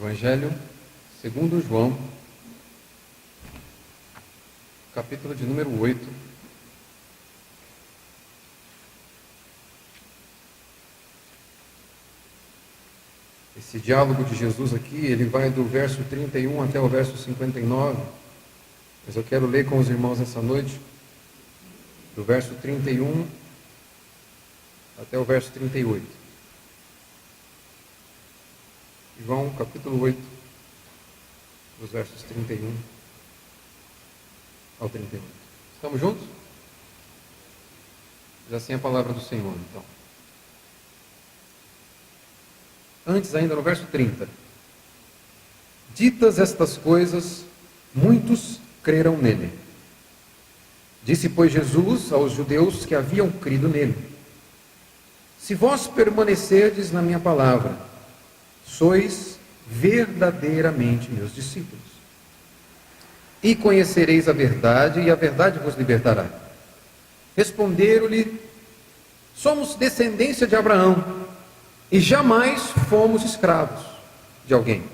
Evangelho segundo João, capítulo de número 8. Esse diálogo de Jesus aqui, ele vai do verso 31 até o verso 59, mas eu quero ler com os irmãos essa noite, do verso 31 até o verso 38. João, capítulo 8, dos versos 31 ao 38. Estamos juntos? Diz assim a palavra do Senhor, então. Antes ainda, no verso 30. Ditas estas coisas, muitos creram nele. Disse, pois, Jesus aos judeus que haviam crido nele: se vós permanecerdes na minha palavra, sois verdadeiramente meus discípulos, e conhecereis a verdade, e a verdade vos libertará. Responderam-lhe: somos descendência de Abraão, e jamais fomos escravos de alguém.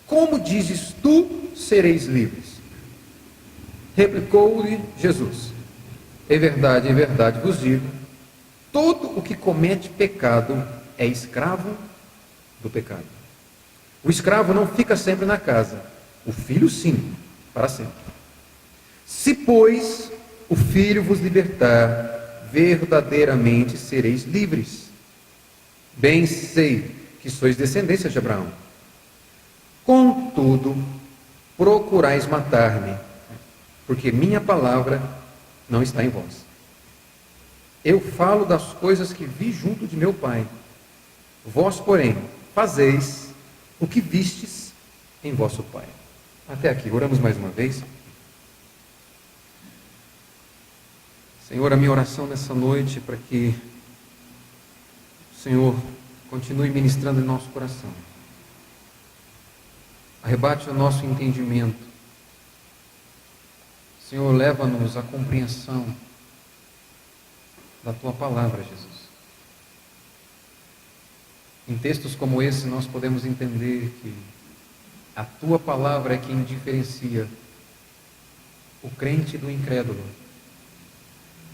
Como dizes tu, sereis livres? Replicou-lhe Jesus: em verdade vos digo, todo o que comete pecado é escravo do pecado. O escravo não fica sempre na casa, o filho sim, para sempre. Se, pois, o filho vos libertar, verdadeiramente sereis livres. Bem sei que sois descendência de Abraão. Contudo, procurais matar-me, porque minha palavra não está em vós. Eu falo das coisas que vi junto de meu Pai. Vós, porém, fazeis o que vistes em vosso Pai. Até aqui, oramos mais uma vez. Senhor, a minha oração nessa noite é para que o Senhor continue ministrando em nosso coração. Arrebate o nosso entendimento. Senhor, leva-nos à compreensão da Tua palavra, Jesus. Em textos como esse, nós podemos entender que a Tua palavra é quem diferencia o crente do incrédulo.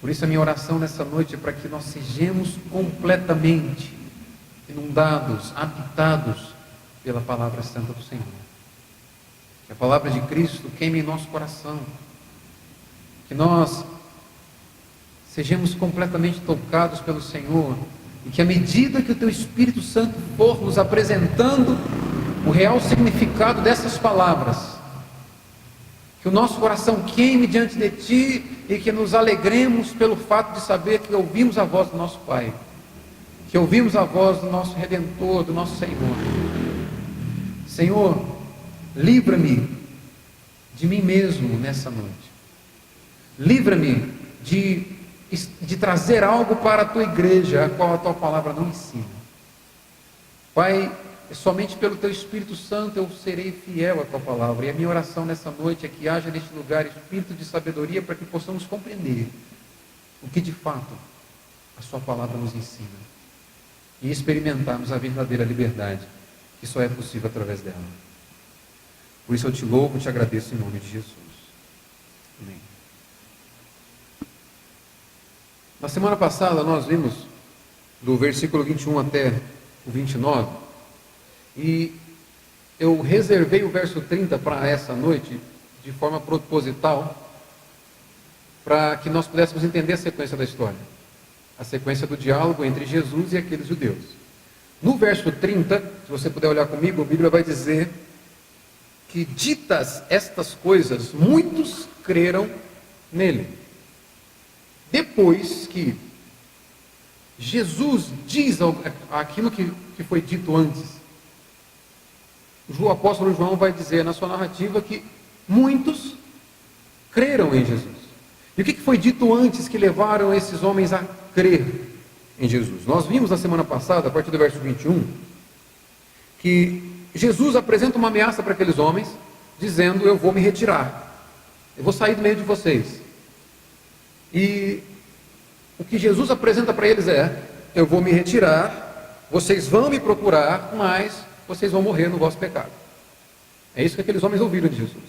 Por isso a minha oração nessa noite é para que nós sejamos completamente inundados, habitados pela palavra santa do Senhor. Que a palavra de Cristo queime em nosso coração. Que nós sejamos completamente tocados pelo Senhor. E que à medida que o Teu Espírito Santo for nos apresentando o real significado dessas palavras, que o nosso coração queime diante de Ti e que nos alegremos pelo fato de saber que ouvimos a voz do nosso Pai, que ouvimos a voz do nosso Redentor, do nosso Senhor. Senhor, livra-me de mim mesmo nessa noite. Livra-me de trazer algo para a Tua igreja, a qual a Tua palavra não ensina. Pai, somente pelo Teu Espírito Santo eu serei fiel à Tua palavra. E a minha oração nessa noite é que haja neste lugar espírito de sabedoria para que possamos compreender o que de fato a Sua palavra nos ensina e experimentarmos a verdadeira liberdade que só é possível através dela. Por isso eu Te louvo e Te agradeço em nome de Jesus. Amém. Na semana passada nós vimos do versículo 21 até o 29, e eu reservei o verso 30 para essa noite de forma proposital, para que nós pudéssemos entender a sequência da história, a sequência do diálogo entre Jesus e aqueles judeus. No verso 30, se você puder olhar comigo, a Bíblia vai dizer que, ditas estas coisas, muitos creram nele. Depois que Jesus diz aquilo que foi dito antes, o apóstolo João vai dizer na sua narrativa que muitos creram em Jesus. E o que foi dito antes que levaram esses homens a crer em Jesus? Nós vimos na semana passada, a partir do verso 21, que Jesus apresenta uma ameaça para aqueles homens, dizendo: eu vou me retirar, eu vou sair do meio de vocês. E o que Jesus apresenta para eles é: eu vou me retirar, vocês vão me procurar, mas vocês vão morrer no vosso pecado. É isso que aqueles homens ouviram de Jesus.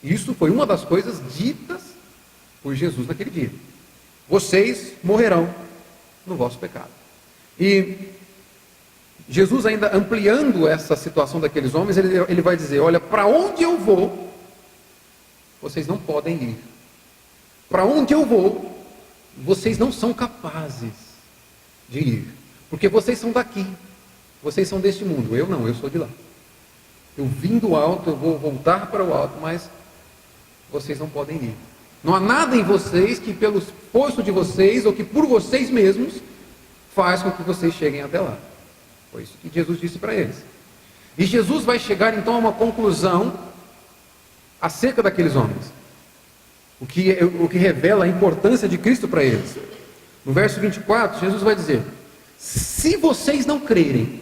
Isso foi uma das coisas ditas por Jesus naquele dia. Vocês morrerão no vosso pecado. E Jesus, ainda ampliando essa situação daqueles homens, ele vai dizer: olha, para onde eu vou, vocês não podem ir. Para onde eu vou, vocês não são capazes de ir. Porque vocês são daqui. Vocês são deste mundo. Eu não, eu sou de lá. Eu vim do alto, eu vou voltar para o alto, mas vocês não podem ir. Não há nada em vocês que pelo esforço de vocês, ou que por vocês mesmos, faz com que vocês cheguem até lá. Foi isso que Jesus disse para eles. E Jesus vai chegar então a uma conclusão acerca daqueles homens. O que revela a importância de Cristo para eles. No verso 24, Jesus vai dizer: se vocês não crerem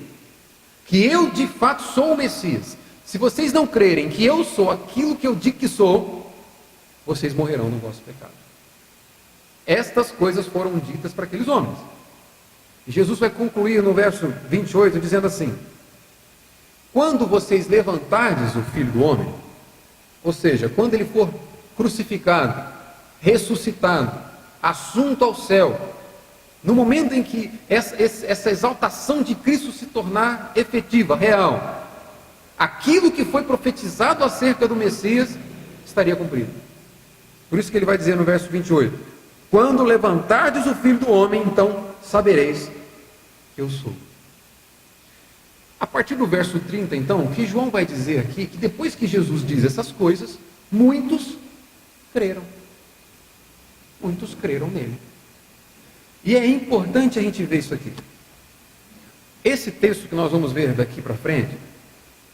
que eu de fato sou o Messias, se vocês não crerem que eu sou aquilo que eu digo que sou, vocês morrerão no vosso pecado. Estas coisas foram ditas para aqueles homens. E Jesus vai concluir no verso 28 dizendo assim: quando vocês levantardes o Filho do Homem, ou seja, quando ele for crucificado, ressuscitado, assunto ao céu, no momento em que essa exaltação de Cristo se tornar efetiva, real, aquilo que foi profetizado acerca do Messias estaria cumprido. Por isso que ele vai dizer no verso 28: quando levantardes o Filho do Homem, então sabereis que eu sou. A partir do verso 30, então, o que João vai dizer aqui, que depois que Jesus diz essas coisas, muitos creram. Muitos creram nele. E é importante a gente ver isso aqui. Esse texto que nós vamos ver daqui para frente,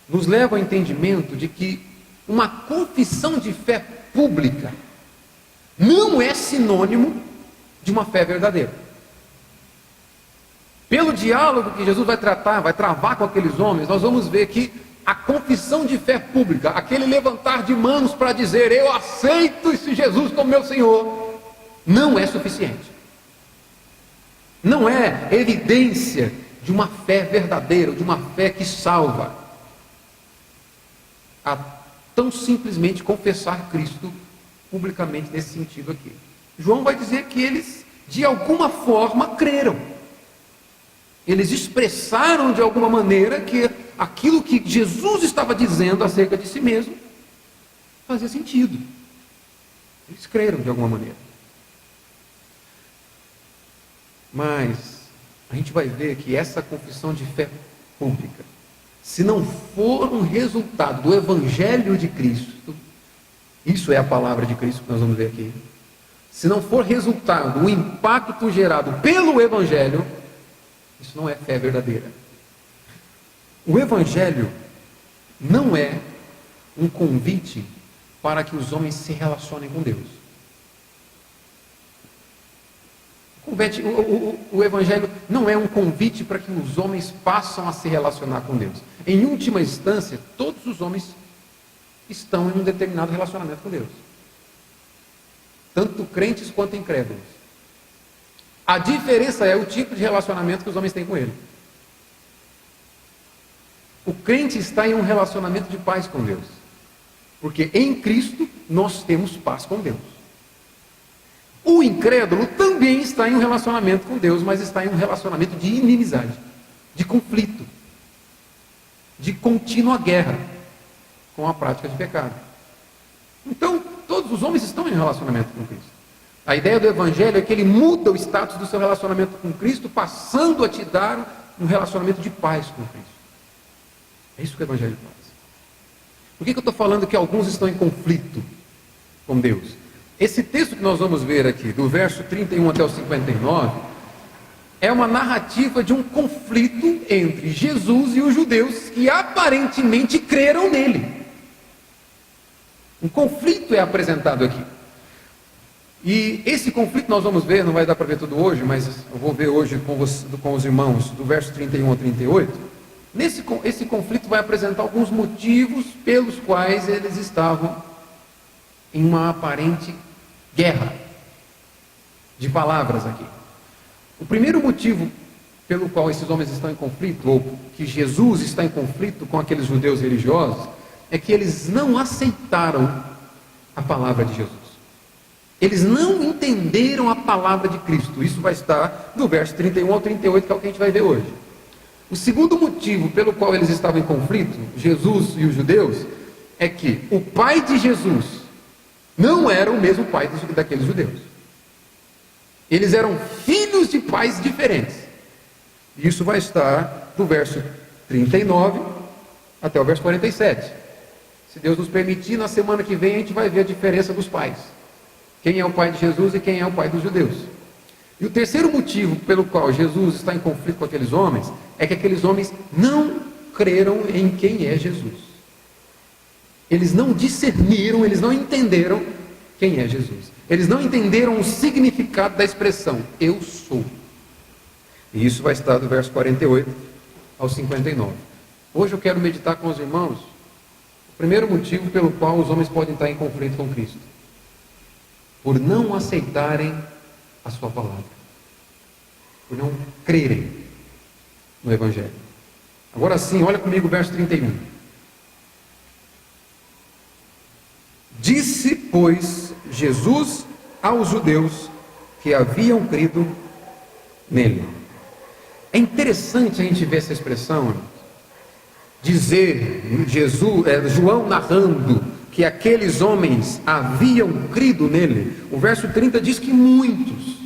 nos leva ao entendimento de que uma confissão de fé pública não é sinônimo de uma fé verdadeira. Pelo diálogo que Jesus vai travar com aqueles homens, nós vamos ver que a confissão de fé pública, aquele levantar de mãos para dizer eu aceito esse Jesus como meu Senhor, não é suficiente. Não é evidência de uma fé verdadeira, de uma fé que salva. A tão simplesmente confessar Cristo publicamente nesse sentido aqui. João vai dizer que eles, de alguma forma, creram. Eles expressaram de alguma maneira que aquilo que Jesus estava dizendo acerca de si mesmo fazia sentido. Eles creram de alguma maneira. Mas a gente vai ver que essa confissão de fé pública, se não for um resultado do Evangelho de Cristo, isso é a palavra de Cristo que nós vamos ver aqui, se não for resultado, o impacto gerado pelo Evangelho, isso não é fé verdadeira. O Evangelho não é um convite para que os homens se relacionem com Deus. O Evangelho não é um convite para que os homens passem a se relacionar com Deus. Em última instância, todos os homens estão em um determinado relacionamento com Deus. Tanto crentes quanto incrédulos. A diferença é o tipo de relacionamento que os homens têm com Ele. O crente está em um relacionamento de paz com Deus. Porque em Cristo nós temos paz com Deus. O incrédulo também está em um relacionamento com Deus, mas está em um relacionamento de inimizade, de conflito, de contínua guerra com a prática de pecado. Então, todos os homens estão em um relacionamento com Cristo. A ideia do Evangelho é que ele muda o status do seu relacionamento com Cristo, passando a te dar um relacionamento de paz com Cristo. É isso que o Evangelho faz. Por que eu estou falando que alguns estão em conflito com Deus? Esse texto que nós vamos ver aqui, do verso 31 até o 59, é uma narrativa de um conflito entre Jesus e os judeus que aparentemente creram nele. Um conflito é apresentado aqui. E esse conflito nós vamos ver, não vai dar para ver tudo hoje, mas eu vou ver hoje com os irmãos, do verso 31 a 38. Esse conflito vai apresentar alguns motivos pelos quais eles estavam em uma aparente guerra de palavras aqui. O primeiro motivo pelo qual esses homens estão em conflito, ou que Jesus está em conflito com aqueles judeus religiosos, é que eles não aceitaram a palavra de Jesus. Eles não entenderam a palavra de Cristo. Isso vai estar do verso 31 ao 38, que é o que a gente vai ver hoje. O segundo motivo pelo qual eles estavam em conflito, Jesus e os judeus, é que o pai de Jesus não era o mesmo pai daqueles judeus. Eles eram filhos de pais diferentes. E isso vai estar do verso 39 até o verso 47. Se Deus nos permitir, na semana que vem a gente vai ver a diferença dos pais. Quem é o pai de Jesus e quem é o pai dos judeus. E o terceiro motivo pelo qual Jesus está em conflito com aqueles homens é que aqueles homens não creram em quem é Jesus. Eles não discerniram, eles não entenderam quem é Jesus. Eles não entenderam o significado da expressão eu sou. E isso vai estar do verso 48 ao 59. Hoje eu quero meditar com os irmãos o primeiro motivo pelo qual os homens podem estar em conflito com Cristo: por não aceitarem a sua palavra, por não crerem no Evangelho. Agora sim, olha comigo o verso 31. Disse, pois, Jesus aos judeus que haviam crido nele. É interessante a gente ver essa expressão, dizer, João narrando que aqueles homens haviam crido nele. O verso 30 diz que muitos,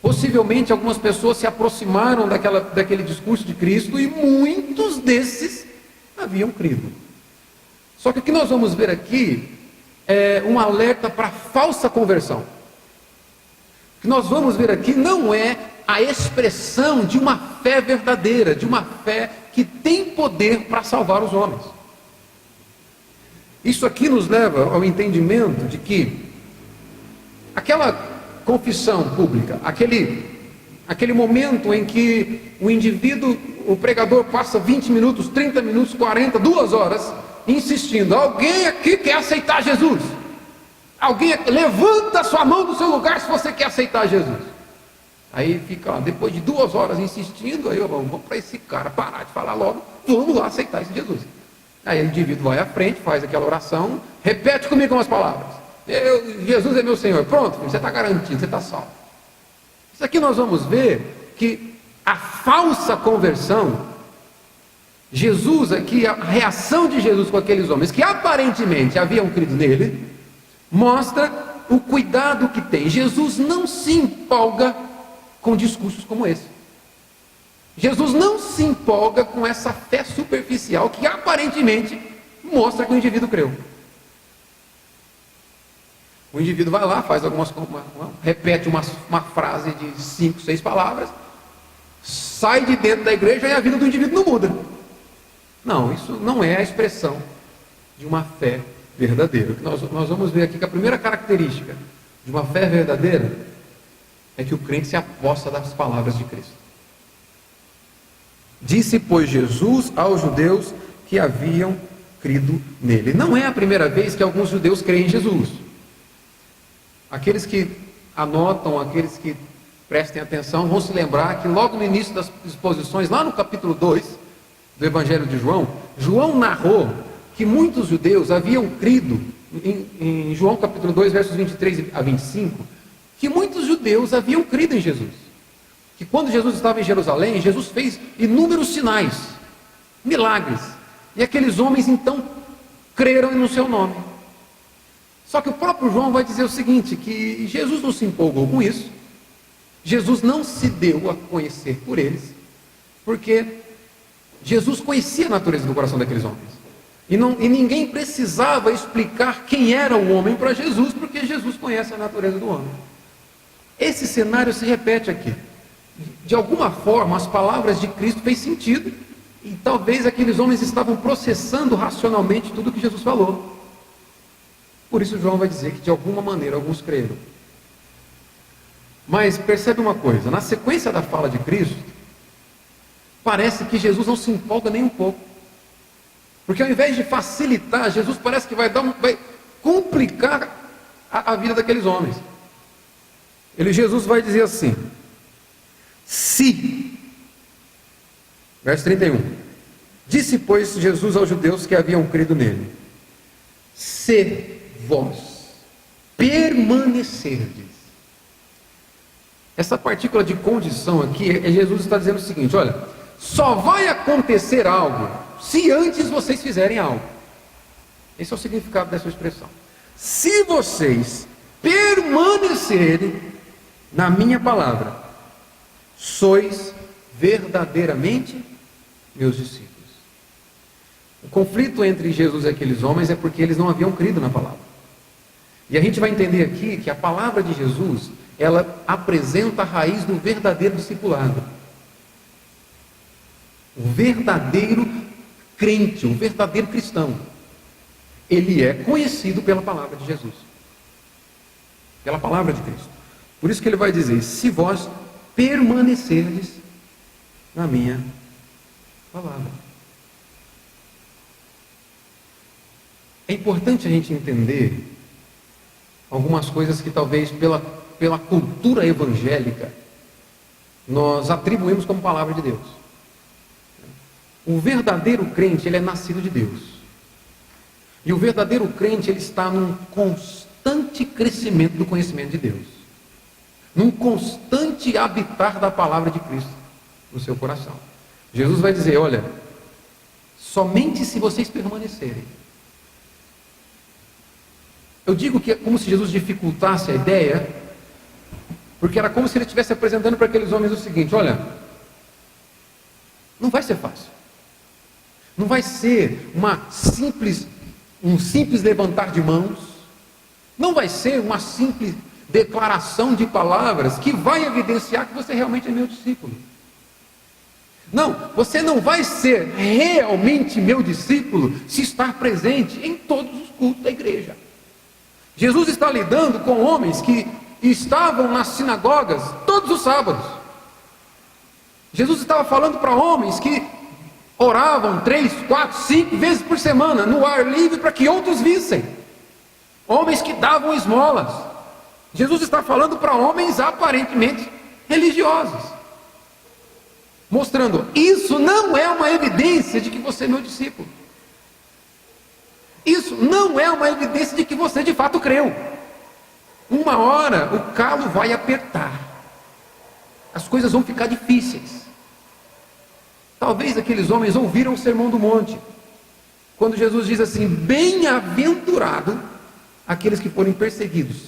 possivelmente algumas pessoas se aproximaram daquele discurso de Cristo e muitos desses haviam crido. Só que o que nós vamos ver aqui é um alerta para a falsa conversão. O que nós vamos ver aqui não é a expressão de uma fé verdadeira, de uma fé que tem poder para salvar os homens. Isso aqui nos leva ao entendimento de que aquela confissão pública, aquele momento em que o indivíduo, o pregador passa 20 minutos, 30 minutos, 40, 2 horas, insistindo: alguém aqui quer aceitar Jesus? Alguém aqui, levanta a sua mão do seu lugar se você quer aceitar Jesus. Aí fica, depois de 2 horas insistindo, aí vamos para esse cara parar de falar logo, vamos lá aceitar esse Jesus. Aí o indivíduo vai à frente, faz aquela oração, repete comigo umas palavras: Jesus é meu Senhor. Pronto, você está garantido, você está salvo. Isso aqui nós vamos ver que a falsa conversão, Jesus aqui, a reação de Jesus com aqueles homens que aparentemente haviam crido nele, mostra o cuidado que tem. Jesus não se empolga com discursos como esse. Jesus não se empolga com essa fé superficial que aparentemente mostra que o indivíduo creu. O indivíduo vai lá, faz repete uma frase de 5, 6 palavras, sai de dentro da igreja e a vida do indivíduo não muda. Não, isso não é a expressão de uma fé verdadeira. Nós vamos ver aqui que a primeira característica de uma fé verdadeira é que o crente se aposta das palavras de Cristo. Disse, pois, Jesus aos judeus que haviam crido nele. Não é a primeira vez que alguns judeus creem em Jesus. Aqueles que anotam, aqueles que prestem atenção, vão se lembrar que logo no início das exposições, lá no capítulo 2 do Evangelho de João, João narrou que muitos judeus haviam crido, em João capítulo 2, versos 23 a 25, que muitos judeus haviam crido em Jesus. Que quando Jesus estava em Jerusalém, Jesus fez inúmeros sinais, milagres, e aqueles homens então creram no seu nome. Só que o próprio João vai dizer o seguinte, que Jesus não se empolgou com isso, Jesus não se deu a conhecer por eles, porque Jesus conhecia a natureza do coração daqueles homens, e ninguém precisava explicar quem era o homem para Jesus, porque Jesus conhece a natureza do homem. Esse cenário se repete aqui. De alguma forma as palavras de Cristo fez sentido, e talvez aqueles homens estavam processando racionalmente tudo que Jesus falou. Por isso João vai dizer que de alguma maneira alguns creram. Mas percebe uma coisa, na sequência da fala de Cristo, parece que Jesus não se empolga nem um pouco, porque ao invés de facilitar, Jesus parece que vai complicar a vida daqueles homens. Jesus vai dizer assim: se, verso 31, disse, pois, Jesus aos judeus que haviam crido nele: se vós permanecerdes. Essa partícula de condição aqui, Jesus está dizendo o seguinte: olha, só vai acontecer algo se antes vocês fizerem algo. Esse é o significado dessa expressão. Se vocês permanecerem na minha palavra, sois verdadeiramente meus discípulos. O conflito entre Jesus e aqueles homens é porque eles não haviam crido na palavra. E a gente vai entender aqui que a palavra de Jesus, ela apresenta a raiz do verdadeiro discipulado. O verdadeiro crente, o verdadeiro cristão, ele é conhecido pela palavra de Jesus, pela palavra de Cristo. Por isso que ele vai dizer: se vós permanecerdes na minha palavra. É importante a gente entender algumas coisas que talvez pela cultura evangélica nós atribuímos como palavra de Deus. O verdadeiro crente, ele é nascido de Deus. E o verdadeiro crente, ele está num constante crescimento do conhecimento de Deus, num constante habitar da palavra de Cristo no seu coração. Jesus vai dizer: olha, somente se vocês permanecerem. Eu digo que é como se Jesus dificultasse a ideia, porque era como se ele estivesse apresentando para aqueles homens o seguinte: olha, não vai ser fácil, não vai ser um simples levantar de mãos, não vai ser uma simples declaração de palavras que vai evidenciar que você realmente é meu discípulo. Não, você não vai ser realmente meu discípulo se estar presente em todos os cultos da igreja. Jesus está lidando com homens que estavam nas sinagogas todos os sábados. Jesus estava falando para homens que oravam 3, 4, 5 vezes por semana no ar livre para que outros vissem. Homens que davam esmolas. Jesus está falando para homens aparentemente religiosos, mostrando: isso não é uma evidência de que você é meu discípulo. Isso não é uma evidência de que você de fato creu. Uma hora o calo vai apertar, as coisas vão ficar difíceis. Talvez aqueles homens ouviram o Sermão do Monte, quando Jesus diz assim: bem-aventurado aqueles que forem perseguidos,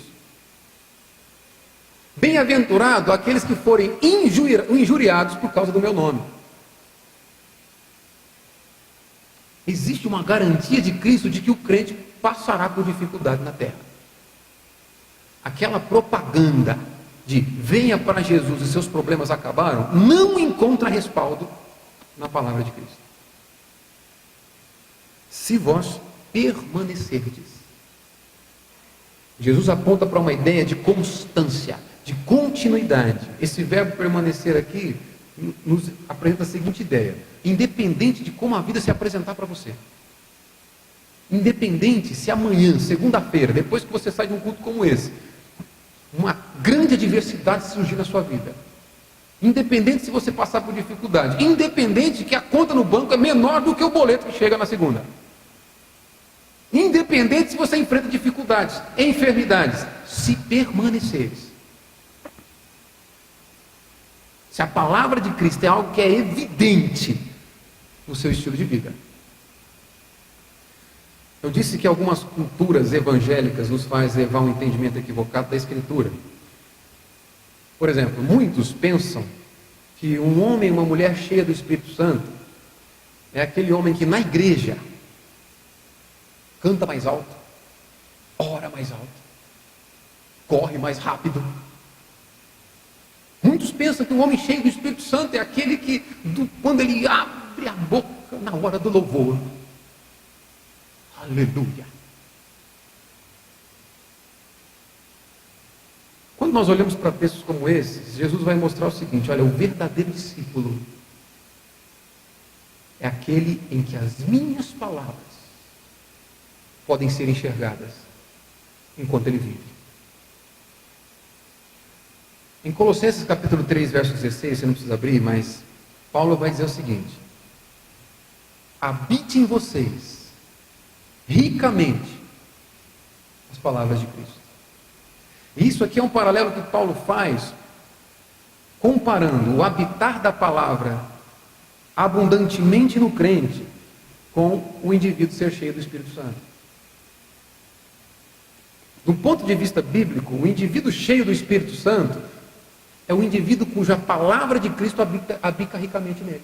bem-aventurado aqueles que forem injuriados por causa do meu nome. Existe uma garantia de Cristo de que o crente passará por dificuldade na terra. Aquela propaganda de venha para Jesus e seus problemas acabaram, não encontra respaldo na palavra de Cristo. Se vós permanecerdes. Jesus aponta para uma ideia de constância, de continuidade. Esse verbo permanecer aqui nos apresenta a seguinte ideia: independente de como a vida se apresentar para você, independente se amanhã, segunda-feira, depois que você sai de um culto como esse, uma grande adversidade surgir na sua vida, independente se você passar por dificuldade, independente que a conta no banco é menor do que o boleto que chega na segunda, independente se você enfrenta dificuldades, enfermidades, se permaneceres. Se a palavra de Cristo é algo que é evidente no seu estilo de vida. Eu disse que algumas culturas evangélicas nos faz levar um entendimento equivocado da Escritura. Por exemplo, muitos pensam que um homem e uma mulher cheia do Espírito Santo é aquele homem que na igreja canta mais alto, ora mais alto, corre mais rápido. Muitos pensam que um homem cheio do Espírito Santo é aquele que, quando ele abre a boca na hora do louvor, aleluia. Quando nós olhamos para textos como esses, Jesus vai mostrar o seguinte: olha, o verdadeiro discípulo é aquele em que as minhas palavras podem ser enxergadas enquanto ele vive. Em Colossenses capítulo 3, verso 16, você não precisa abrir, mas Paulo vai dizer o seguinte: habite em vocês ricamente palavras de Cristo. E isso aqui é um paralelo que Paulo faz, comparando o habitar da palavra abundantemente no crente com o indivíduo ser cheio do Espírito Santo. Do ponto de vista bíblico, o indivíduo cheio do Espírito Santo é o indivíduo cuja palavra de Cristo habita ricamente nele.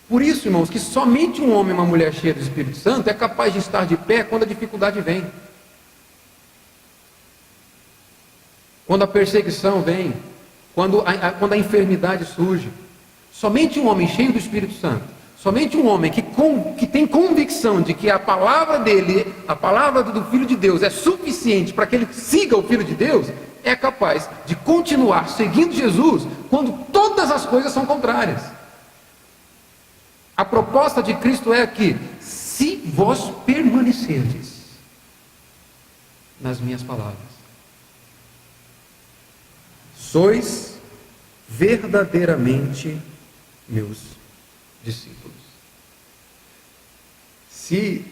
Por isso, irmãos, que somente um homem e uma mulher cheia do Espírito Santo é capaz de estar de pé quando a dificuldade vem. Quando a perseguição vem, quando a enfermidade surge. Somente um homem cheio do Espírito Santo, somente um homem que tem convicção de que a palavra dele, a palavra do Filho de Deus é suficiente para que ele siga o Filho de Deus, é capaz de continuar seguindo Jesus quando todas as coisas são contrárias. A proposta de Cristo é que, se vós permanecerdes nas minhas palavras, sois verdadeiramente meus discípulos. Se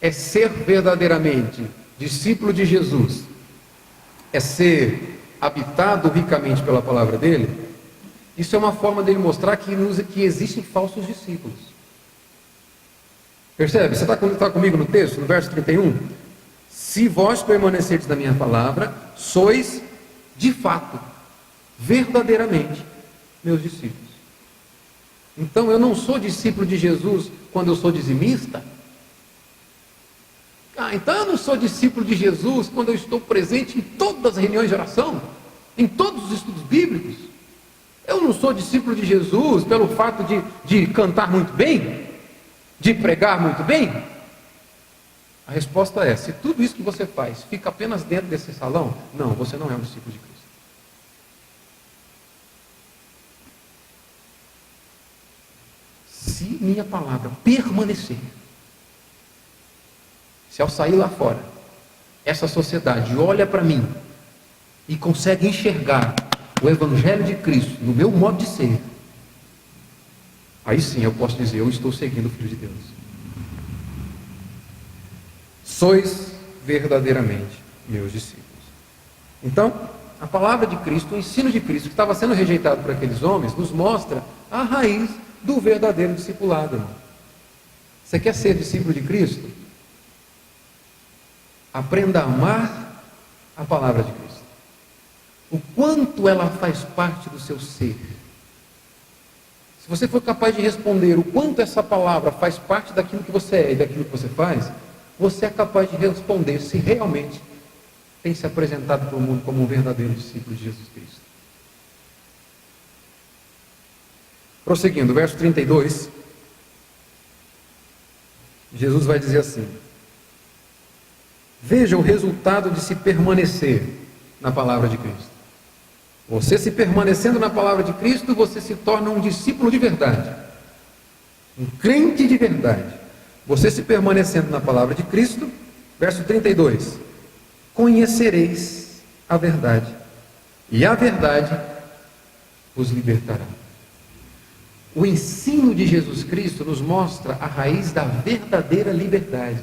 é ser verdadeiramente discípulo de Jesus, é ser habitado ricamente pela palavra dele, isso é uma forma dele mostrar que existem falsos discípulos. Percebe? Você está comigo no texto, no verso 31? Se vós permanecerdes na minha palavra, sois de fato, verdadeiramente, meus discípulos. Então eu não sou discípulo de Jesus quando eu sou dizimista. Então eu não sou discípulo de Jesus quando eu estou presente em todas as reuniões de oração, em todos os estudos bíblicos. Eu não sou discípulo de Jesus pelo fato de cantar muito bem, de pregar muito bem. A resposta é: se tudo isso que você faz fica apenas dentro desse salão, não, você não é um discípulo de Cristo. Se minha palavra permanecer, se ao sair lá fora, essa sociedade olha para mim e consegue enxergar o Evangelho de Cristo no meu modo de ser, aí sim eu posso dizer: eu estou seguindo o Filho de Deus. Sois verdadeiramente meus discípulos. Então, a palavra de Cristo, o ensino de Cristo, que estava sendo rejeitado por aqueles homens, nos mostra a raiz do verdadeiro discipulado, irmão. Você quer ser discípulo de Cristo? Aprenda a amar a palavra de Cristo. O quanto ela faz parte do seu ser. Se você for capaz de responder o quanto essa palavra faz parte daquilo que você é e daquilo que você faz, você é capaz de responder se realmente tem se apresentado para o mundo como um verdadeiro discípulo de Jesus Cristo. Prosseguindo, verso 32, Jesus vai dizer assim: veja o resultado de se permanecer na palavra de Cristo. Você se permanecendo na palavra de Cristo, você se torna um discípulo de verdade, um crente de verdade. Você se permanecendo na palavra de Cristo, verso 32, conhecereis a verdade, e a verdade os libertará. O ensino de Jesus Cristo nos mostra a raiz da verdadeira liberdade.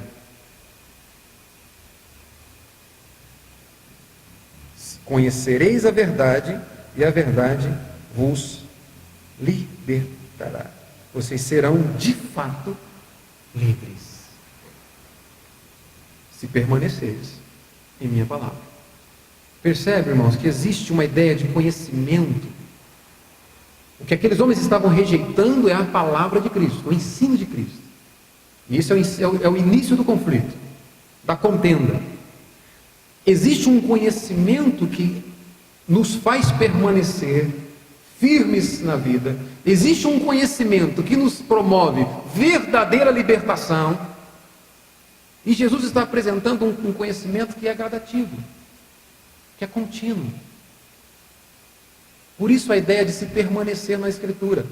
Conhecereis a verdade, e a verdade vos libertará. Vocês serão de fato livres, se permaneceres em minha palavra. Percebe, irmãos, que existe uma ideia de conhecimento. O que aqueles homens estavam rejeitando é a palavra de Cristo, o ensino de Cristo. E isso é o início do conflito, da contenda. Existe um conhecimento que nos faz permanecer firmes na vida. Existe um conhecimento que nos promove verdadeira libertação. E Jesus está apresentando um conhecimento que é gradativo, que é contínuo. Por isso a ideia de se permanecer na Escritura,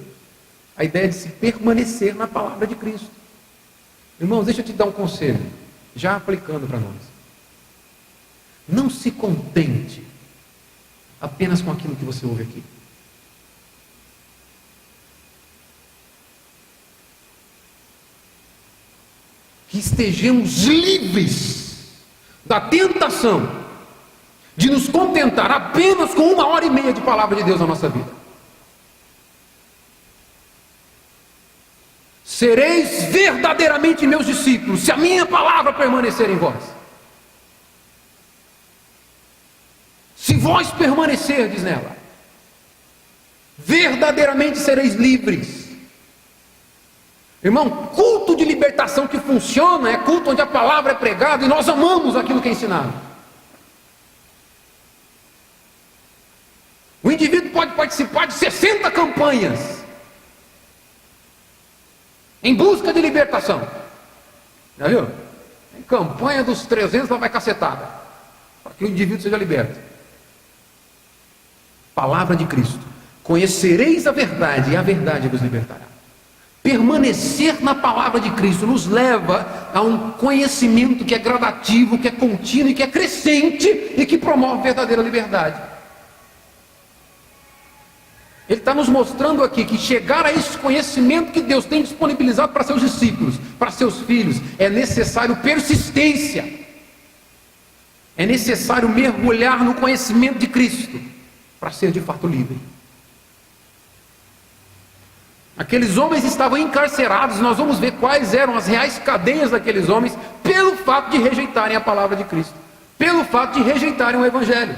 a ideia de se permanecer na palavra de Cristo. Irmãos, deixa eu te dar um conselho, já aplicando para nós. Não se contente apenas com aquilo que você ouve aqui. Que estejamos livres da tentação de nos contentar apenas com 1h30 de palavra de Deus na nossa vida. Sereis verdadeiramente meus discípulos, se a minha palavra permanecer em vós. Se vós permanecerdes nela, verdadeiramente sereis livres. Irmão, culto de libertação que funciona é culto onde a palavra é pregada e nós amamos aquilo que é ensinado. O indivíduo pode participar de 60 campanhas em busca de libertação. Já viu? Em campanha dos 300 lá vai cacetada, para que o indivíduo seja liberto. Palavra de Cristo: conhecereis a verdade e a verdade vos libertará. Permanecer na palavra de Cristo nos leva a um conhecimento que é gradativo, que é contínuo e que é crescente e que promove verdadeira liberdade. Ele está nos mostrando aqui que chegar a esse conhecimento que Deus tem disponibilizado para seus discípulos, para seus filhos, é necessário persistência. É necessário mergulhar no conhecimento de Cristo para ser de fato livre. Aqueles homens estavam encarcerados, nós vamos ver quais eram as reais cadeias daqueles homens, pelo fato de rejeitarem a palavra de Cristo, pelo fato de rejeitarem o Evangelho.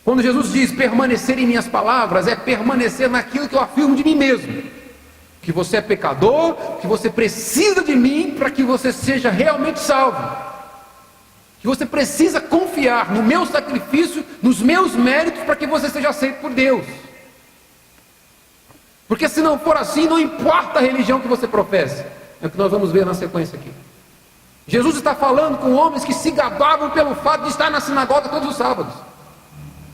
Quando Jesus diz permanecer em minhas palavras, é permanecer naquilo que eu afirmo de mim mesmo, que você é pecador, que você precisa de mim para que você seja realmente salvo, que você precisa confiar no meu sacrifício, nos meus méritos, para que você seja aceito por Deus. Porque se não for assim, não importa a religião que você professa. É o que nós vamos ver na sequência aqui. Jesus está falando com homens que se gabavam pelo fato de estar na sinagoga todos os sábados,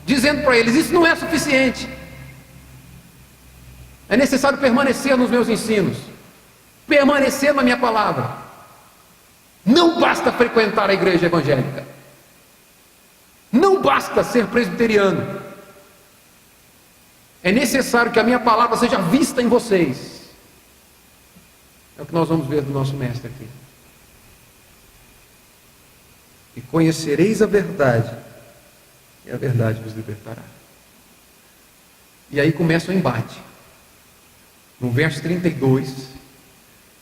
dizendo para eles: isso não é suficiente, é necessário permanecer nos meus ensinos, permanecer na minha palavra. Não basta frequentar a igreja evangélica, não basta ser presbiteriano, é necessário que a minha palavra seja vista em vocês. É o que nós vamos ver do nosso mestre aqui. E conhecereis a verdade, e a verdade vos libertará. E aí começa o embate. No verso 32,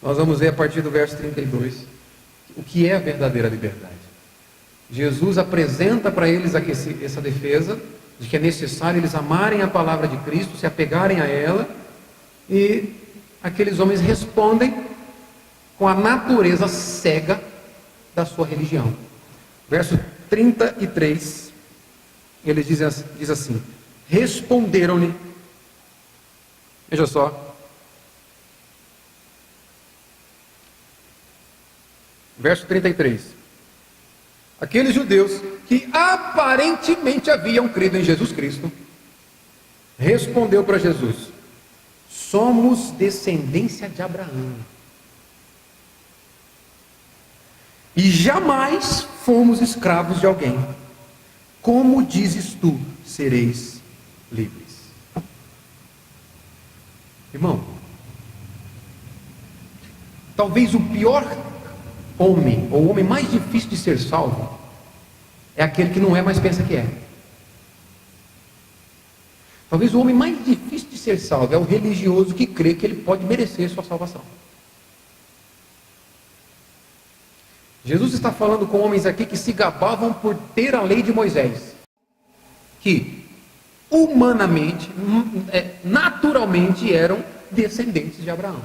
nós vamos ver a partir do verso 32, o que é a verdadeira liberdade. Jesus apresenta para eles essa defesa, de que é necessário eles amarem a palavra de Cristo, se apegarem a ela, e aqueles homens respondem com a natureza cega da sua religião. Verso 33, ele diz assim: responderam-lhe, veja só, verso 33, aqueles judeus que aparentemente haviam crido em Jesus Cristo, respondeu para Jesus: somos descendência de Abraão, e jamais fomos escravos de alguém. Como dizes tu, sereis livres? Irmão, talvez o pior homem, ou o homem mais difícil de ser salvo, é aquele que não é, mas pensa que é. Talvez o homem mais difícil de ser salvo é o religioso que crê que ele pode merecer sua salvação. Jesus está falando com homens aqui que se gabavam por ter a lei de Moisés, que humanamente, naturalmente eram descendentes de Abraão.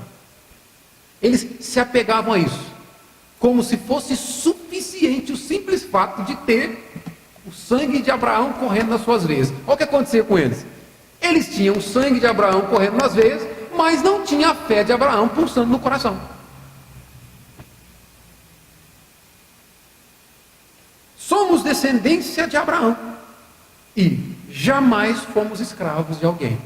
Eles se apegavam a isso, como se fosse suficiente o simples fato de ter o sangue de Abraão correndo nas suas veias. Olha o que acontecia com eles. Eles tinham o sangue de Abraão correndo nas veias, mas não tinha a fé de Abraão pulsando no coração. Somos descendência de Abraão e jamais fomos escravos de alguém.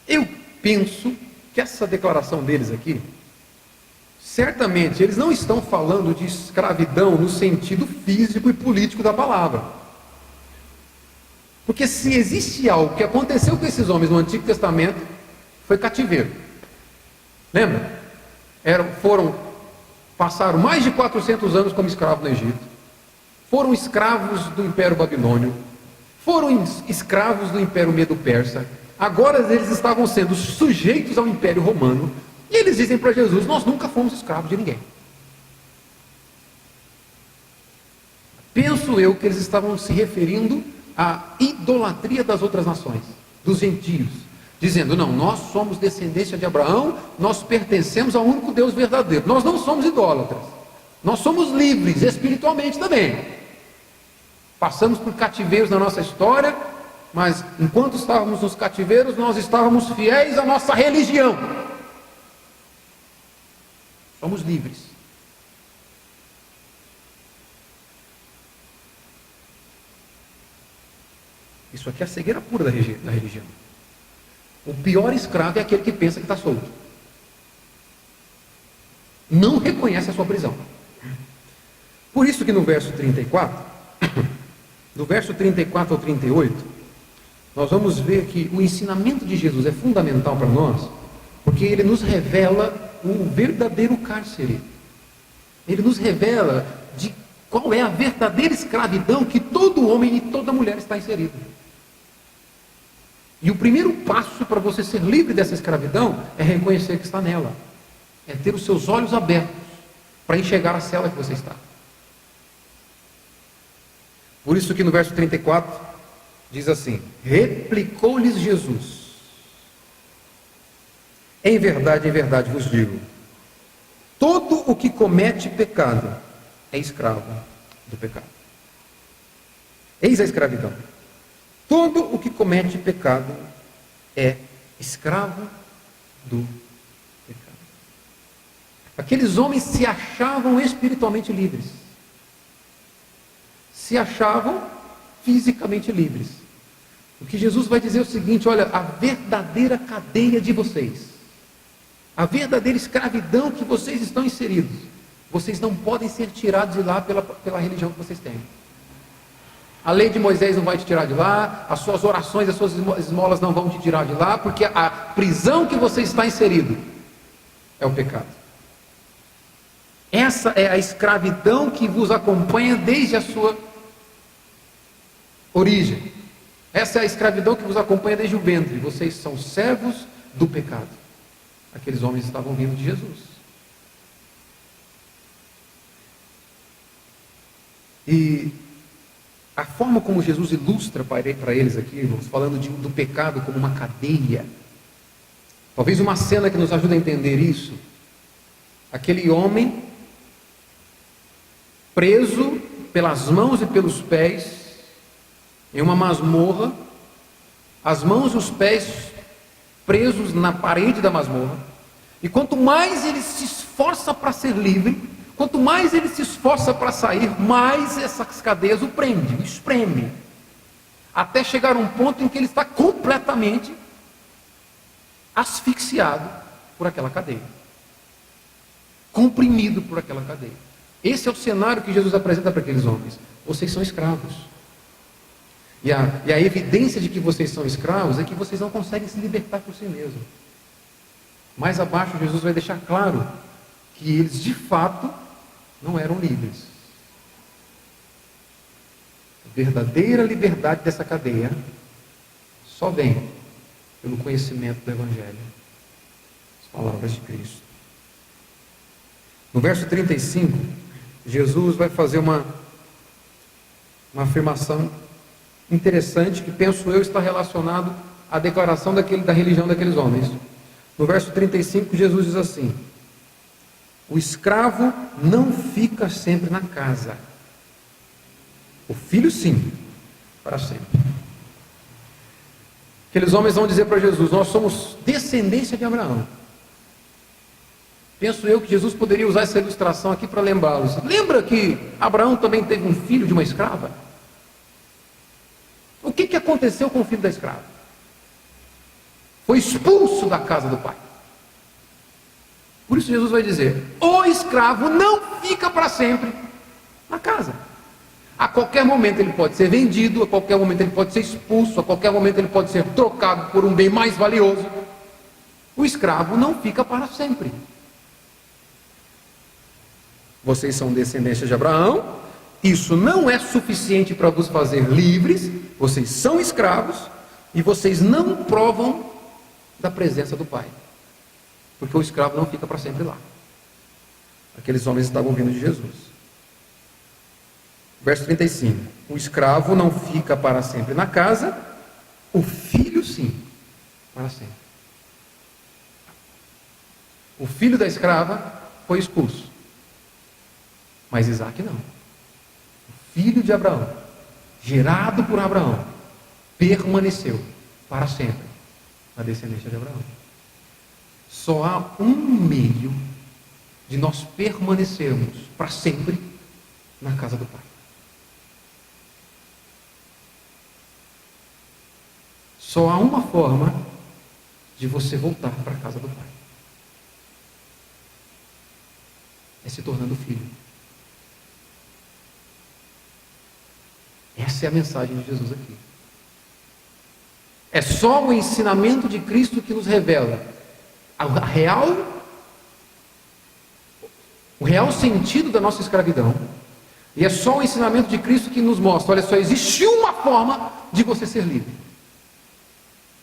Eu penso que essa declaração deles aqui, certamente eles não estão falando de escravidão no sentido físico e político da palavra. Porque se existe algo que aconteceu com esses homens no Antigo Testamento, foi cativeiro. Lembra? Foram passaram mais de 400 anos como escravos no Egito, foram escravos do Império Babilônio, foram escravos do Império Medo-Persa, agora eles estavam sendo sujeitos ao Império Romano, e eles dizem para Jesus: nós nunca fomos escravos de ninguém. Penso eu que eles estavam se referindo à idolatria das outras nações, dos gentios, dizendo: não, nós somos descendência de Abraão, nós pertencemos ao único Deus verdadeiro, nós não somos idólatras, nós somos livres espiritualmente também. Passamos por cativeiros na nossa história, mas enquanto estávamos nos cativeiros, nós estávamos fiéis à nossa religião. Somos livres. Isso aqui é a cegueira pura da religião. O pior escravo é aquele que pensa que está solto. Não reconhece a sua prisão. Por isso que no verso 34, do verso 34 ao 38, nós vamos ver que o ensinamento de Jesus é fundamental para nós, porque ele nos revela o verdadeiro cárcere. Ele nos revela de qual é a verdadeira escravidão que todo homem e toda mulher está inserido. E o primeiro passo para você ser livre dessa escravidão é reconhecer que está nela. É ter os seus olhos abertos para enxergar a cela que você está. Por isso que no verso 34 diz assim: replicou-lhes Jesus: em verdade vos digo, todo o que comete pecado é escravo do pecado. Eis a escravidão. Todo o que comete pecado é escravo do pecado. Aqueles homens se achavam espiritualmente livres, se achavam fisicamente livres. O que Jesus vai dizer é o seguinte: olha, a verdadeira cadeia de vocês, a verdadeira escravidão que vocês estão inseridos, vocês não podem ser tirados de lá pela religião que vocês têm. A lei de Moisés não vai te tirar de lá, as suas orações, as suas esmolas não vão te tirar de lá, porque a prisão que você está inserido é o pecado. Essa é a escravidão que vos acompanha desde a sua origem. Essa é a escravidão que vos acompanha desde o ventre. Vocês são servos do pecado. Aqueles homens estavam vindo de Jesus. E a forma como Jesus ilustra para eles aqui, irmãos, falando do pecado como uma cadeia, talvez uma cena que nos ajude a entender isso. Aquele homem preso pelas mãos e pelos pés em uma masmorra, as mãos e os pés presos na parede da masmorra, e quanto mais ele se esforça para ser livre, quanto mais ele se esforça para sair, mais essas cadeias o prendem, o espreme, até chegar a um ponto em que ele está completamente asfixiado por aquela cadeia, comprimido por aquela cadeia. Esse é o cenário que Jesus apresenta para aqueles homens. Vocês são escravos. E a evidência de que vocês são escravos é que vocês não conseguem se libertar por si mesmos. Mais abaixo, Jesus vai deixar claro que eles de fato não eram livres. A verdadeira liberdade dessa cadeia só vem pelo conhecimento do Evangelho, as palavras de Cristo. No verso 35, Jesus vai fazer uma afirmação interessante, que penso eu está relacionado à declaração da religião daqueles homens. No verso 35, Jesus diz assim: o escravo não fica sempre na casa, o filho sim, para sempre. Aqueles homens vão dizer para Jesus: nós somos descendência de Abraão. Penso eu que Jesus poderia usar essa ilustração aqui para lembrá-los. Lembra que Abraão também teve um filho de uma escrava? O que aconteceu com o filho da escrava? Foi expulso da casa do pai. Por isso Jesus vai dizer: o escravo não fica para sempre na casa. A qualquer momento ele pode ser vendido, a qualquer momento ele pode ser expulso, a qualquer momento ele pode ser trocado por um bem mais valioso. O escravo não fica para sempre. Vocês são descendência de Abraão. Isso não é suficiente para vos fazer livres. Vocês são escravos e vocês não provam da presença do Pai, porque o escravo não fica para sempre lá. Aqueles homens estavam ouvindo de Jesus. Verso 35: o escravo não fica para sempre na casa, o filho sim, para sempre. O filho da escrava foi expulso, mas Isaac não. O filho de Abraão, gerado por Abraão, permaneceu para sempre na descendência de Abraão. Só há um meio de nós permanecermos para sempre na casa do Pai. Só há uma forma de você voltar para a casa do Pai: é se tornando filho. Essa é a mensagem de Jesus aqui. É só o ensinamento de Cristo que nos revela o real sentido da nossa escravidão. E é só o ensinamento de Cristo que nos mostra: olha só, existe uma forma de você ser livre.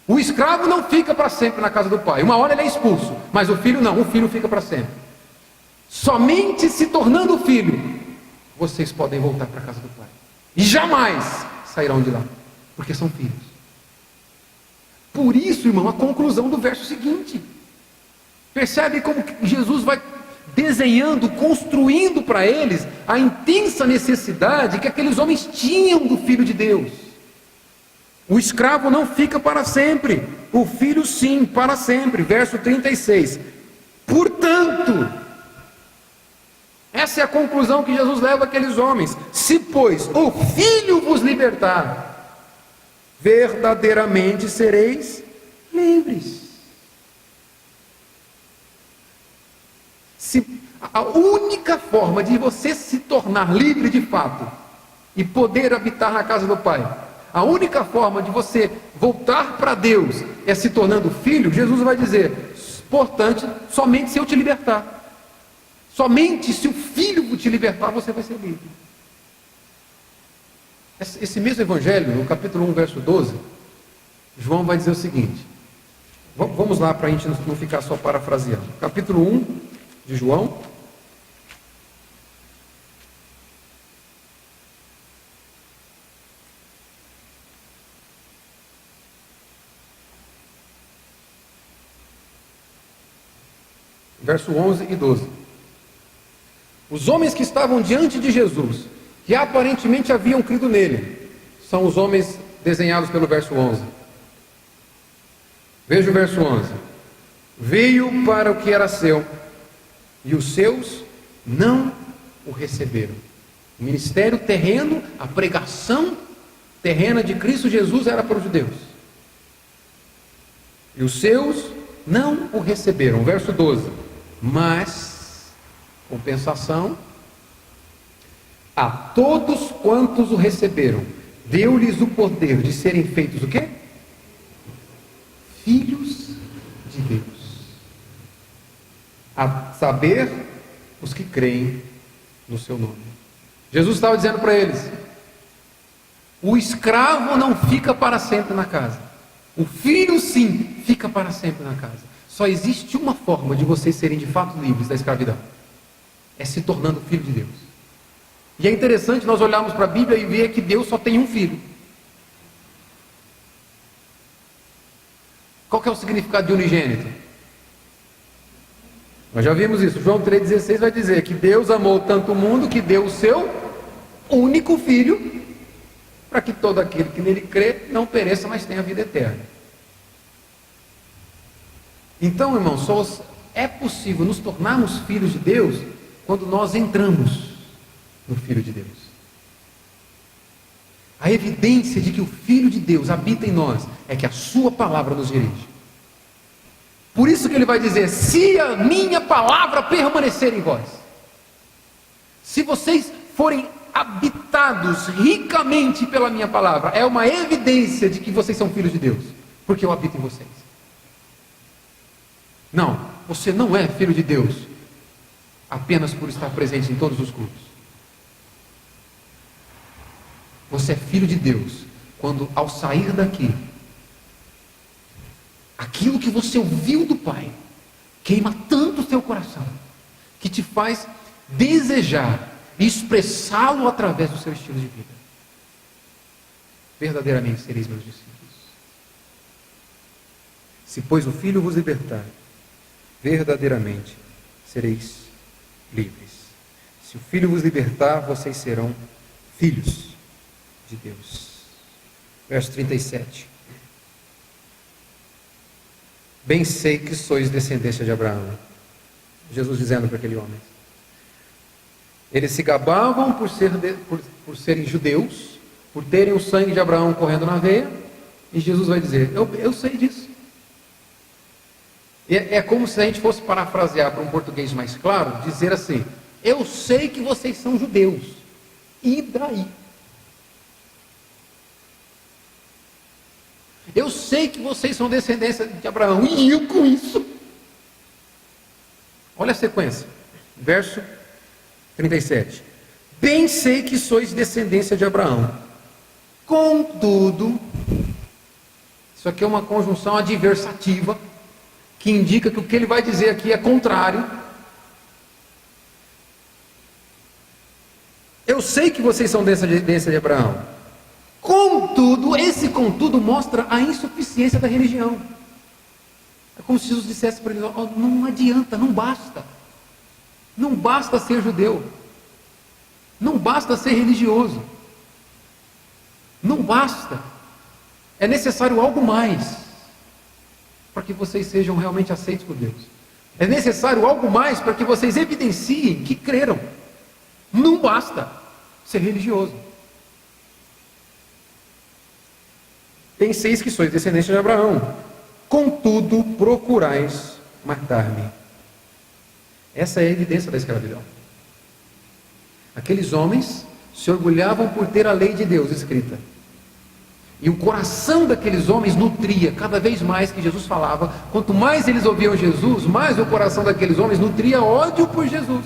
O escravo não fica para sempre na casa do pai. Uma hora ele é expulso, mas o filho não. O filho fica para sempre. Somente se tornando filho, vocês podem voltar para a casa do pai. E jamais sairão de lá, porque são filhos. Por isso, irmão, a conclusão do verso seguinte. Percebe como Jesus vai desenhando, construindo para eles a intensa necessidade que aqueles homens tinham do Filho de Deus. O escravo não fica para sempre, o filho sim, para sempre. Verso 36. Portanto, essa é a conclusão que Jesus leva àqueles homens: se, pois, o Filho vos libertar, verdadeiramente sereis livres. A única forma de você se tornar livre de fato e poder habitar na casa do Pai, a única forma de você voltar para Deus é se tornando filho. Jesus vai dizer: portanto, somente se eu te libertar, somente se o Filho te libertar, você vai ser livre. Esse mesmo evangelho, no capítulo 1, verso 12, João vai dizer o seguinte. Vamos lá para a gente não ficar só parafraseando. Capítulo 1 de João. Verso 11 e 12. Os homens que estavam diante de Jesus, que aparentemente haviam crido nele, são os homens desenhados pelo verso 11. Veja o verso 11. Veio para o que era seu, e os seus não o receberam. O ministério terreno, a pregação terrena de Cristo Jesus era para os judeus. E os seus não o receberam. Verso 12. Mas, compensação, a todos quantos o receberam, deu-lhes o poder de serem feitos o quê? Filhos de Deus. A saber, os que creem no seu nome. Jesus estava dizendo para eles: o escravo não fica para sempre na casa, o filho sim fica para sempre na casa. Só existe uma forma de vocês serem de fato livres da escravidão: é se tornando filho de Deus. E é interessante nós olharmos para a Bíblia e ver que Deus só tem um filho. Qual que é o significado de unigênito? Nós já vimos isso. João 3,16 vai dizer que Deus amou tanto o mundo que deu o seu único filho, para que todo aquele que nele crê não pereça, mas tenha vida eterna. Então, irmãos, só é possível nos tornarmos filhos de Deus quando nós entramos no Filho de Deus. A evidência de que o Filho de Deus habita em nós é que a sua palavra nos dirige. Por isso que ele vai dizer: se a minha palavra permanecer em vós, se vocês forem habitados ricamente pela minha palavra, é uma evidência de que vocês são filhos de Deus, porque eu habito em vocês. Não, você não é filho de Deus apenas por estar presente em todos os cultos. Você é filho de Deus quando, ao sair daqui, aquilo que você ouviu do Pai queima tanto o seu coração que te faz desejar expressá-lo através do seu estilo de vida. Verdadeiramente sereis meus discípulos. Se, pois, o Filho vos libertar, verdadeiramente sereis livres. Se o Filho vos libertar, vocês serão filhos de Deus. Verso 37. Bem sei que sois descendência de Abraão. Jesus dizendo para aquele homem. Eles se gabavam por serem judeus, por terem o sangue de Abraão correndo na veia, e Jesus vai dizer, eu sei disso. É como se a gente fosse parafrasear para um português mais claro, dizer assim, eu sei que vocês são judeus, e daí? Eu sei que vocês são descendência de Abraão, e eu com isso? Olha a sequência, verso 37. Bem sei que sois descendência de Abraão, contudo, isso aqui é uma conjunção adversativa, que indica que o que ele vai dizer aqui é contrário. Eu sei que vocês são descendência de Abraão, contudo, esse contudo mostra a insuficiência da religião. É como se Jesus dissesse para eles, não adianta, não basta. Não basta ser judeu. Não basta ser religioso. Não basta. É necessário algo mais para que vocês sejam realmente aceitos por Deus. É necessário algo mais para que vocês evidenciem que creram. Não basta ser religioso. Penseis que sois descendência de Abraão, contudo procurais matar-me. Essa é a evidência da escravidão. Aqueles homens se orgulhavam por ter a lei de Deus escrita. E o coração daqueles homens nutria cada vez mais que Jesus falava. Quanto mais eles ouviam Jesus, mais o coração daqueles homens nutria ódio por Jesus.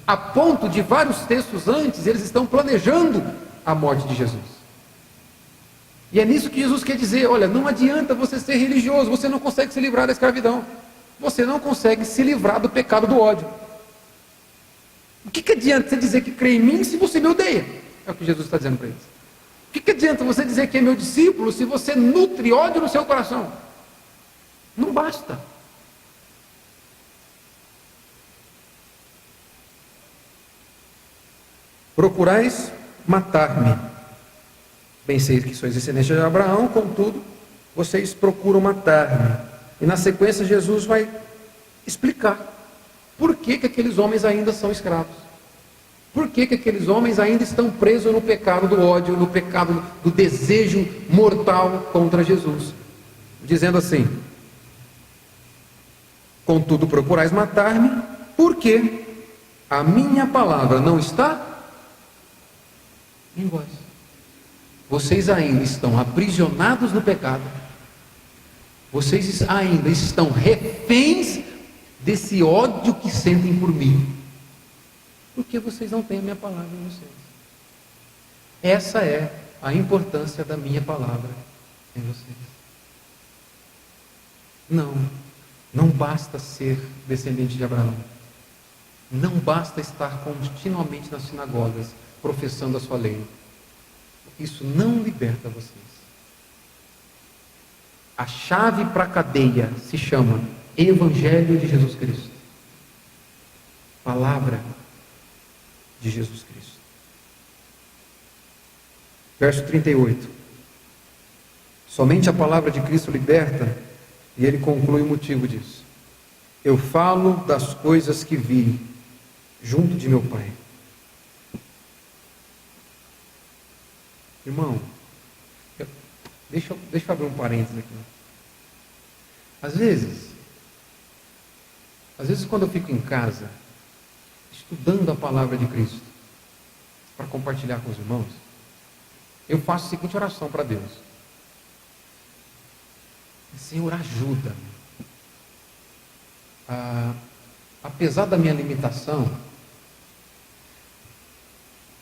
A ponto de vários textos antes, eles estão planejando a morte de Jesus. E é nisso que Jesus quer dizer, olha, não adianta você ser religioso, você não consegue se livrar da escravidão. Você não consegue se livrar do pecado do ódio. O que adianta você dizer que crê em mim se você me odeia? É o que Jesus está dizendo para eles. O que adianta você dizer que é meu discípulo se você nutre ódio no seu coração? Não basta. Procurais matar-me. Bem sei que sois descendência de Abraão, contudo, vocês procuram matar-me. E na sequência Jesus vai explicar por que aqueles homens ainda são escravos. Por que aqueles homens ainda estão presos no pecado do ódio, no pecado do desejo mortal contra Jesus? Dizendo assim, contudo procurais matar-me, porque a minha palavra não está em vós. Vocês ainda estão aprisionados no pecado. Vocês ainda estão reféns desse ódio que sentem por mim. Porque vocês não têm a minha palavra em vocês. Essa é a importância da minha palavra em vocês. Não basta ser descendente de Abraão. Não basta estar continuamente nas sinagogas, professando a sua lei. Isso não liberta vocês. A chave para a cadeia se chama Evangelho de Jesus Cristo. Palavra de Jesus Cristo. Verso 38. Somente a palavra de Cristo liberta, e ele conclui o motivo disso. Eu falo das coisas que vi junto de meu Pai. Irmão, deixa eu abrir um parênteses aqui. Às vezes quando eu fico em casa, estudando a palavra de Cristo, para compartilhar com os irmãos, eu faço a seguinte oração para Deus: Senhor, ajuda-me a apesar da minha limitação,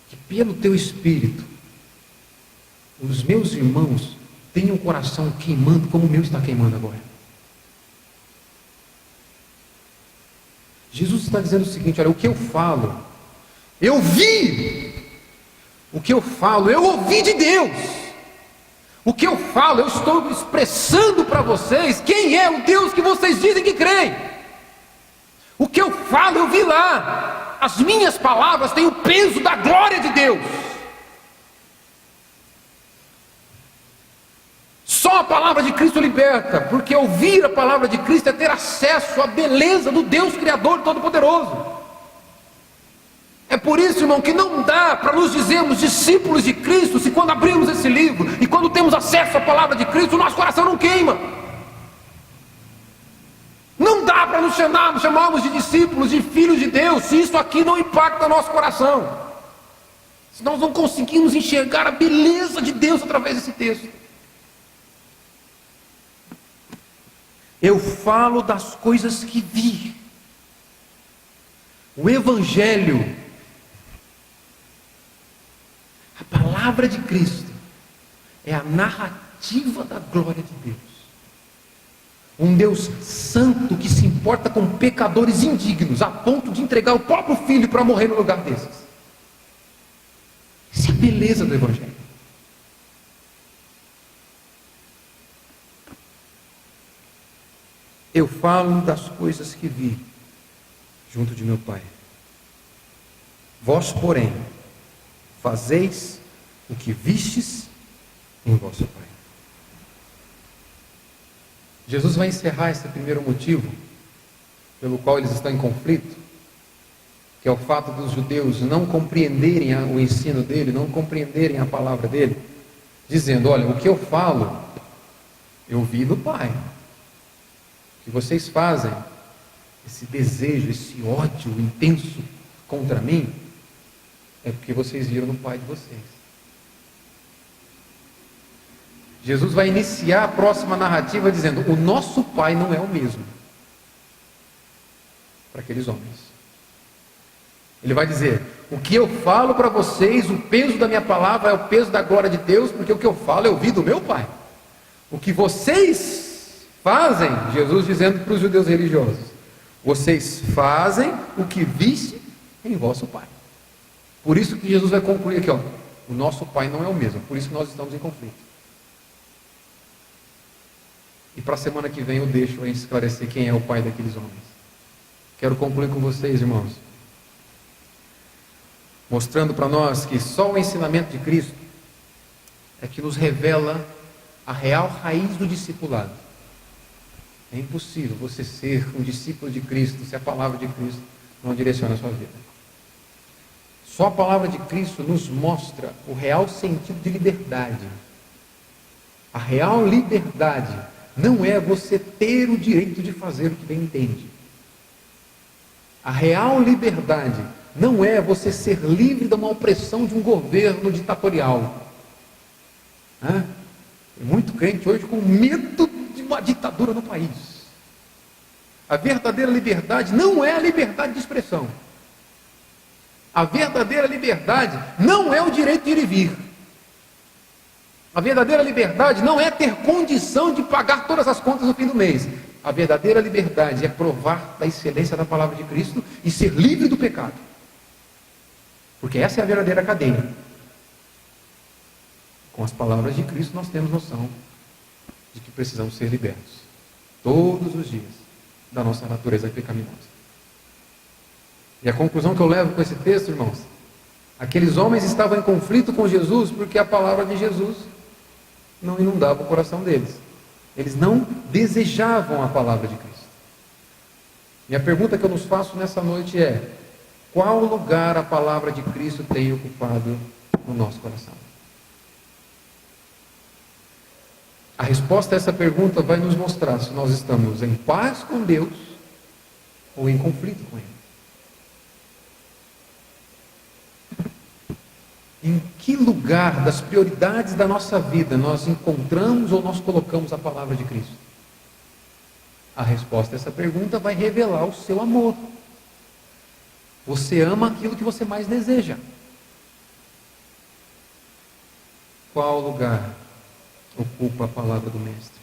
que pelo teu Espírito, os meus irmãos tenham o coração queimando como o meu está queimando agora. Jesus está dizendo o seguinte: olha, o que eu falo, eu vi. O que eu falo, eu ouvi de Deus. O que eu falo, eu estou expressando para vocês quem é o Deus que vocês dizem que creem. O que eu falo, eu vi lá. As minhas palavras têm o peso da glória de Deus. Só a palavra de Cristo liberta, porque ouvir a palavra de Cristo é ter acesso à beleza do Deus Criador Todo-Poderoso. É por isso, irmão, que não dá para nos dizermos discípulos de Cristo, se quando abrimos esse livro e quando temos acesso à palavra de Cristo, o nosso coração não queima. Não dá para nos chamarmos de discípulos, de filhos de Deus, se isso aqui não impacta o nosso coração. Se nós não conseguimos enxergar a beleza de Deus através desse texto. Eu falo das coisas que vi. O Evangelho, a palavra de Cristo, é a narrativa da glória de Deus. Um Deus santo que se importa com pecadores indignos, a ponto de entregar o próprio Filho para morrer no lugar desses. Essa é a beleza do Evangelho. Eu falo das coisas que vi junto de meu Pai. Vós, porém, fazeis o que vistes em vosso Pai. Jesus vai encerrar esse primeiro motivo pelo qual eles estão em conflito, que é o fato dos judeus não compreenderem o ensino dele, não compreenderem a palavra dele, dizendo: olha, o que eu falo, eu vi do Pai. O que vocês fazem, esse desejo, esse ódio intenso contra mim, é porque vocês viram no Pai de vocês. Jesus vai iniciar a próxima narrativa dizendo: o nosso Pai não é o mesmo para aqueles homens. Ele vai dizer: o que eu falo para vocês, o peso da minha palavra é o peso da glória de Deus, porque o que eu falo eu vi do meu Pai. O que vocês fazem, Jesus dizendo para os judeus religiosos, vocês fazem o que viste em vosso Pai. Por isso que Jesus vai concluir aqui, ó, o nosso Pai não é o mesmo, por isso que nós estamos em conflito. E para a semana que vem eu deixo esclarecer quem é o Pai daqueles homens. Quero concluir com vocês, irmãos, mostrando para nós que só o ensinamento de Cristo é que nos revela a real raiz do discipulado. É impossível você ser um discípulo de Cristo se a palavra de Cristo não direciona a sua vida. Só a palavra de Cristo nos mostra o real sentido de liberdade. A real liberdade não é você ter o direito de fazer o que bem entende. A real liberdade não é você ser livre de uma opressão de um governo ditatorial. Tem muito crente hoje com medo de uma ditadura no país. A verdadeira liberdade não é a liberdade de expressão. A verdadeira liberdade não é o direito de ir e vir. A verdadeira liberdade não é ter condição de pagar todas as contas no fim do mês. A verdadeira liberdade é provar da excelência da palavra de Cristo e ser livre do pecado. Porque essa é a verdadeira cadeia. Com as palavras de Cristo nós temos noção de que precisamos ser libertos todos os dias da nossa natureza pecaminosa. E a conclusão que eu levo com esse texto, irmãos, aqueles homens estavam em conflito com Jesus porque a palavra de Jesus não inundava o coração deles. Eles não desejavam a palavra de Cristo. E a pergunta que eu nos faço nessa noite é: qual lugar a palavra de Cristo tem ocupado no nosso coração? A resposta a essa pergunta vai nos mostrar se nós estamos em paz com Deus ou em conflito com Ele. Em que lugar das prioridades da nossa vida nós encontramos ou nós colocamos a palavra de Cristo? A resposta a essa pergunta vai revelar o seu amor Você ama aquilo que você mais deseja. Qual lugar ocupa a palavra do Mestre?